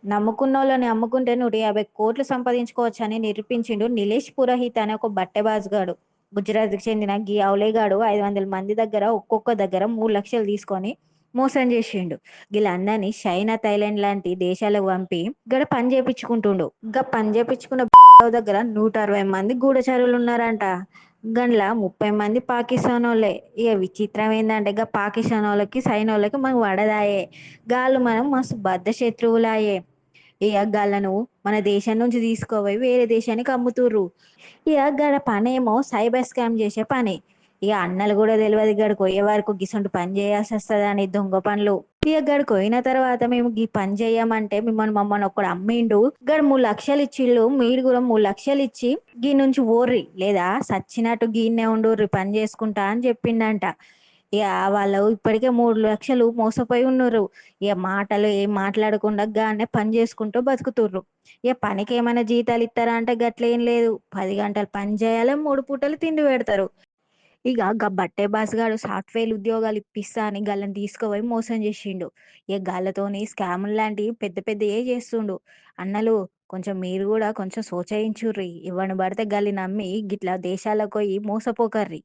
నమ్ముకున్నోళ్ళని అమ్ముకుంటే 150,00,00,000 సంపాదించుకోవచ్చని నిరూపించిండు నిలేష్ పురోహిత్ అనే ఒక బట్టెబాజుగాడు. గుజరాత్‌కి చెందిన గీ ఔలేగాడు 500 మంది దగ్గర ఒక్కొక్క దగ్గర 3,00,000 తీసుకొని మోసం చేసిండు. గీళ్ళందరిని చైనా, థాయిలాండ్ లాంటి దేశాలకు పంపి గడ పని చేపించుకుంటుండు. పని చేపించుకున్న దగ్గర 160 మంది గూఢచారులున్నారంట. గండ్ల 30 మంది పాకిస్తానోళ్ళే. ఇగ విచిత్రం ఏందంటే పాకిస్తానోళ్ళకి, సైనోళ్ళకి మనకు పడదాయె. గాళ్ళు మనం మస్తు బద్ధ శత్రువులాయె. ఇగ గాళ్ళను మన దేశం నుంచి తీసుకుపోయి వేరే దేశానికి అమ్ముతుర్రు. ఇగ గడ పనేమో సైబర్ స్కామ్ చేసే పని. ఇగ అన్నలు కూడా తెలవదు గడికి పోయే వరకు గిసొంటి పని చేయాల్సి వస్తదని దొంగ పనులు. ఇగ గడికి పోయిన తర్వాత మేము గీ పని చేయమంటే మమ్మల్ని ఒకడు అమ్మిండు. గడు 3,00,000 ఇచ్చిళ్ళు. మీరు కూడా 3,00,000 ఇచ్చి గీ నుంచి పోర్రి లేదా సచ్చినట్టు గీన్నే ఉండుర్రి పని చేసుకుంటా అని చెప్పిండంట. ఇగ వాళ్ళు ఇప్పటికే 3,00,000 మోసపోయి ఉన్నరు. ఇగ మాటలు ఏం మాట్లాడకుండా గానే పని చేసుకుంటూ బతుకుతుర్రు. ఇగ పనికేమైనా జీతాలు ఇత్తరా అంటే గట్లేం లేదు. 10 గంటలు పని చేయాలె, 3 పూటలు తిండి పెడతారు. ఇగ బట్టే బాస్‌గాడు సాఫ్ట్‌వేర్ ఉద్యోగాలు ఇప్పిస్తా అని గాళ్ళని తీసుకుపోయి మోసం చేసిండు. ఇగ గాళ్ళతోని స్కాములు లాంటివి పెద్ద పెద్దయే చేస్తుండు. అన్నలు కొంచెం మీరు కూడా కొంచెం సోచయించుర్రి. ఎవ్వడిని పడితే గాళ్ళని నమ్మి గిట్లా దేశాలకు పోయి మోసపోకర్రి.